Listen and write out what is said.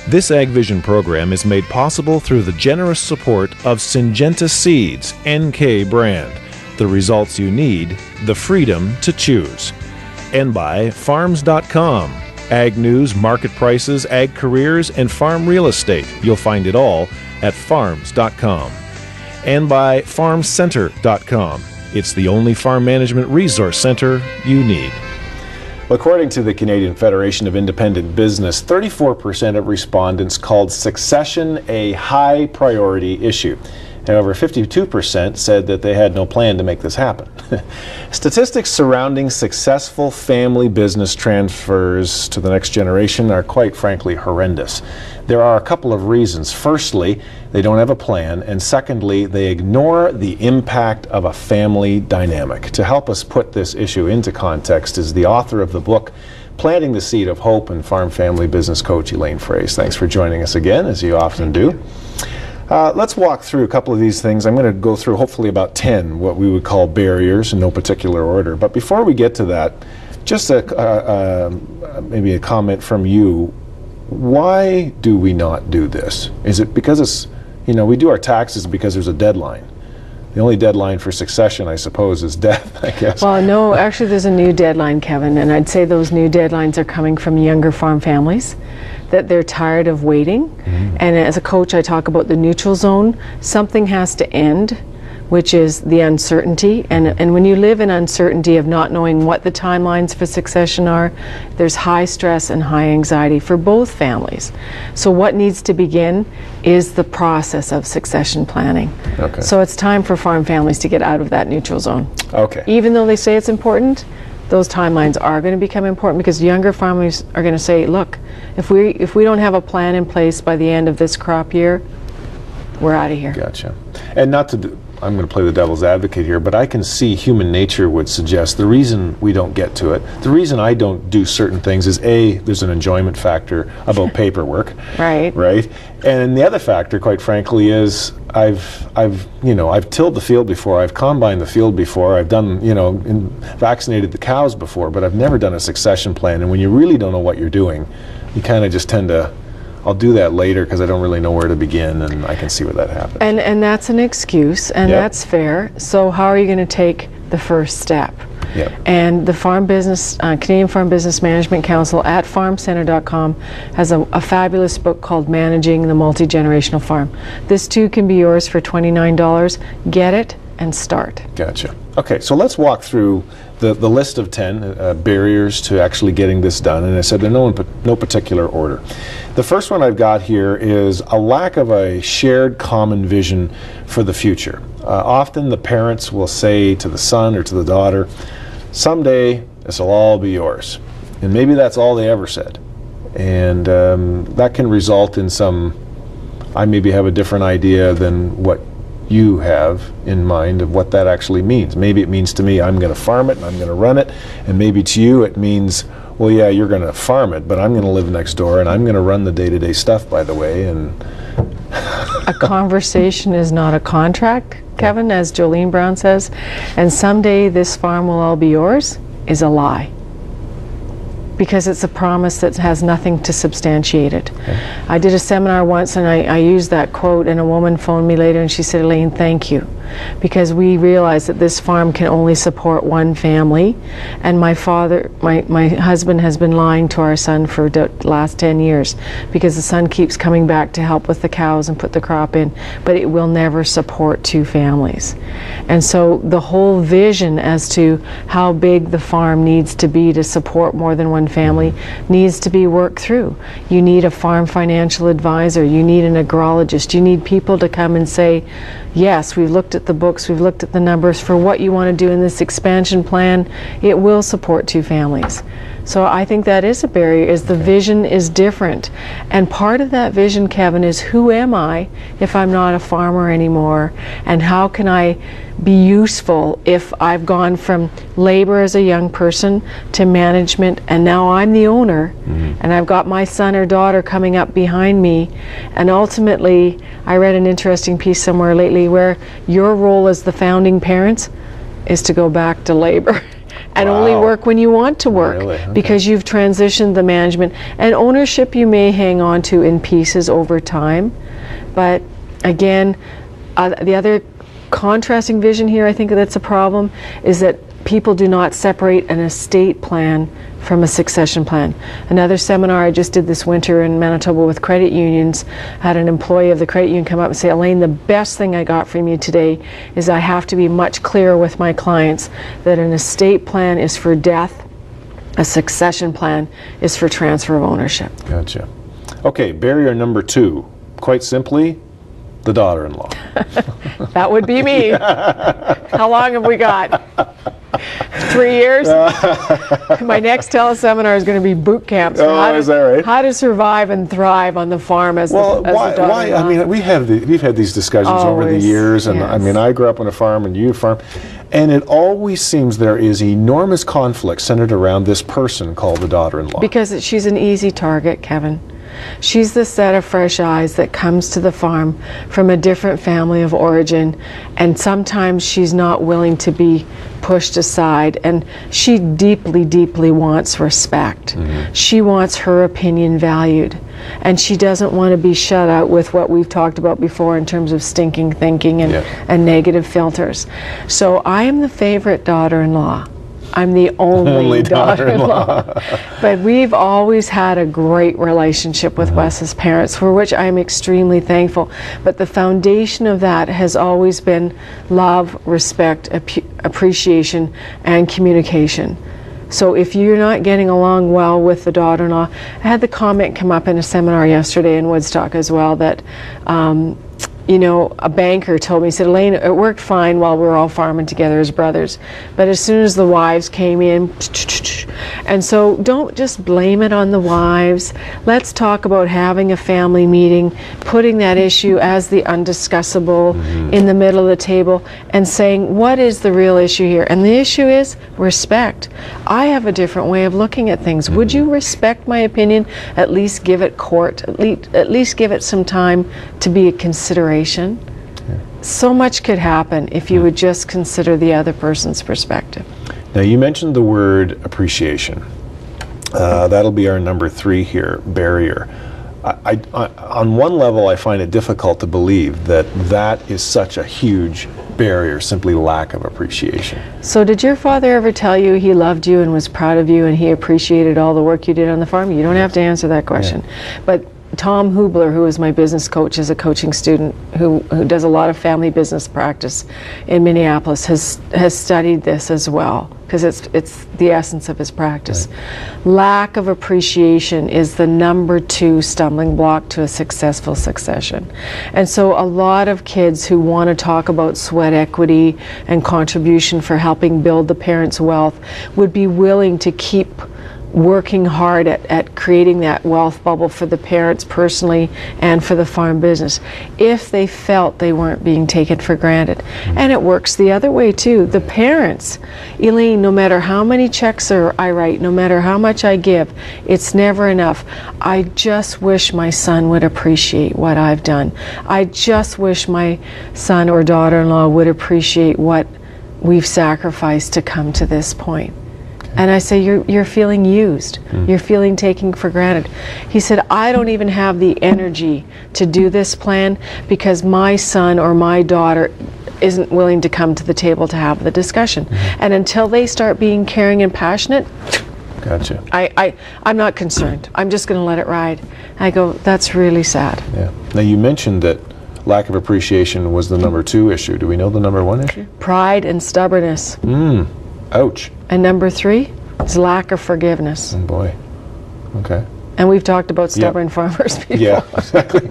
This AgVision program is made possible through the generous support of Syngenta Seeds NK brand, the results you need, the freedom to choose. And by Farms.com, ag news, market prices, ag careers, and farm real estate. You'll find it all at Farms.com. And by FarmCenter.com. It's the only farm management resource center you need. According to the Canadian Federation of Independent Business, 34% of respondents called succession a high priority issue. However, 52% said that they had no plan to make this happen. Statistics surrounding successful family business transfers to the next generation are quite frankly horrendous. There are a couple of reasons. Firstly, they don't have a plan, and secondly, they ignore the impact of a family dynamic. To help us put this issue into context is the author of the book, Planting the Seed of Hope, and farm family business coach Elaine Fraese. Thanks for joining us again, as you often do. Let's walk through a couple of these things. I'm going to go through hopefully about 10 what we would call barriers in no particular order. But before we get to that, just maybe a comment from you. Why do we not do this? Is it because it's, we do our taxes because there's a deadline? The only deadline for succession, I suppose, is death, I guess. Well, no, actually there's a new deadline, Kevin, and I'd say those new deadlines are coming from younger farm families, that they're tired of waiting. And as a coach, I talk about the neutral zone. Something has to end, which is the uncertainty. And when you live in uncertainty of not knowing what the timelines for succession are, there's high stress and high anxiety for both families. So what needs to begin is the process of succession planning. Okay. So it's time for farm families to get out of that neutral zone. Okay. Even though they say it's important, those timelines are going to become important because younger farmers are going to say, look, if we don't have a plan in place by the end of this crop year, we're out of here. Gotcha. And not to do, I'm going to play the devil's advocate here, but I can see human nature would suggest the reason we don't get to it, the reason I don't do certain things is A, there's an enjoyment factor about paperwork. Right. Right. And the other factor, quite frankly, is I've tilled the field before, I've combined the field before, I've done, vaccinated the cows before, but I've never done a succession plan. And when you really don't know what you're doing, you kind of just tend to, I'll do that later because I don't really know where to begin, and I can see where that happens. And that's an excuse, and Yep. that's fair. So how are you going to take the first step? Yep. And the Canadian Farm Business Management Council at FarmCenter.com has a fabulous book called Managing the Multi-Generational Farm. This too can be yours for $29. Get it and start. Gotcha. Okay, so let's walk through the list of 10 barriers to actually getting this done, and I said they're no particular order. The first one I've got here is a lack of a shared common vision for the future. Often the parents will say to the son or to the daughter, someday this will all be yours. And maybe that's all they ever said. And that can result in I maybe have a different idea than what you have in mind of what that actually means. Maybe it means to me I'm going to farm it and I'm going to run it, and maybe to you it means, well, yeah, you're going to farm it, but I'm going to live next door and I'm going to run the day-to-day stuff, by the way. And A conversation is not a contract, Kevin, as Jolene Brown says, and someday this farm will all be yours is a lie. Because it's a promise that has nothing to substantiate it. Okay. I did a seminar once and I used that quote, and a woman phoned me later and she said, Elaine, thank you. Because we realized that this farm can only support one family, and my husband has been lying to our son for the last 10 years because the son keeps coming back to help with the cows and put the crop in, but it will never support two families. And so the whole vision as to how big the farm needs to be to support more than one family needs to be worked through. You need a farm financial advisor, you need an agrologist, you need people to come and say, yes, we've looked at the books, we've looked at the numbers for what you want to do in this expansion plan. It will support two families. So I think that is a barrier, is the vision is different. And part of that vision, Kevin, is who am I if I'm not a farmer anymore? And how can I be useful if I've gone from labor as a young person to management, and now I'm the owner, and I've got my son or daughter coming up behind me. And ultimately, I read an interesting piece somewhere lately where your role as the founding parents is to go back to labor and only work when you want to work. Really? Okay. Because you've transitioned the management. And ownership you may hang on to in pieces over time. But again, the other contrasting vision here, I think that's a problem, is that people do not separate an estate plan from a succession plan. Another seminar I just did this winter in Manitoba with credit unions, had an employee of the credit union come up and say, Elaine, the best thing I got from you today is I have to be much clearer with my clients that an estate plan is for death, a succession plan is for transfer of ownership. Gotcha. Okay, barrier number 2, quite simply, the daughter-in-law. That would be me. How long have we got? 3 years? My next teleseminar is going to be boot camps. Is that right? How to survive and thrive on the farm as Well, the why? I mean, we've had these discussions over the years, and yes. I mean, I grew up on a farm, and you farm, and it always seems there is enormous conflict centered around this person called the daughter-in-law. Because she's an easy target, Kevin. She's the set of fresh eyes that comes to the farm from a different family of origin, and sometimes she's not willing to be pushed aside, and she deeply, deeply wants respect. She wants her opinion valued, and she doesn't want to be shut out with what we've talked about before in terms of stinking thinking and negative filters. So I am the favorite daughter-in-law. I'm the only daughter-in-law. But we've always had a great relationship with Wes's parents, for which I'm extremely thankful. But the foundation of that has always been love, respect, appreciation, and communication. So if you're not getting along well with the daughter-in-law, I had the comment come up in a seminar yesterday in Woodstock as well that you know, a banker told me, he said, Elaine, it worked fine while we were all farming together as brothers, but as soon as the wives came in, and so don't just blame it on the wives. Let's talk about having a family meeting, putting that issue as the undiscussable in the middle of the table, and saying, what is the real issue here? And the issue is respect. I have a different way of looking at things. Would you respect my opinion? At least give it court, at least give it some time to be a consideration. So much could happen if you would just consider the other person's perspective. Now, you mentioned the word appreciation. That'll be our number 3 here, barrier. I, on one level, I find it difficult to believe that is such a huge barrier, simply lack of appreciation. So did your father ever tell you he loved you and was proud of you and he appreciated all the work you did on the farm? You don't have to answer that question. But Tom Hubler, who is my business coach, is a coaching student who does a lot of family business practice in Minneapolis, has studied this as well, because it's the essence of his practice. Lack of appreciation is the number 2 stumbling block to a successful succession. And so a lot of kids who want to talk about sweat equity and contribution for helping build the parents' wealth would be willing to keep working hard at creating that wealth bubble for the parents personally and for the farm business if they felt they weren't being taken for granted. And it works the other way too. The parents, Elaine, no matter how many checks I write, no matter how much I give, it's never enough. I just wish my son would appreciate what I've done. I just wish my son or daughter-in-law would appreciate what we've sacrificed to come to this point. And I say, you're feeling used. You're feeling taken for granted. He said, I don't even have the energy to do this plan because my son or my daughter isn't willing to come to the table to have the discussion. And until they start being caring and passionate, Gotcha. I'm not concerned. I'm just going to let it ride. I go, that's really sad. Yeah. Now, you mentioned that lack of appreciation was the number 2 issue. Do we know the number 1 issue? Pride and stubbornness. Ouch. And number 3 is lack of forgiveness. Oh boy. Okay. And we've talked about stubborn farmers before. Yeah, exactly.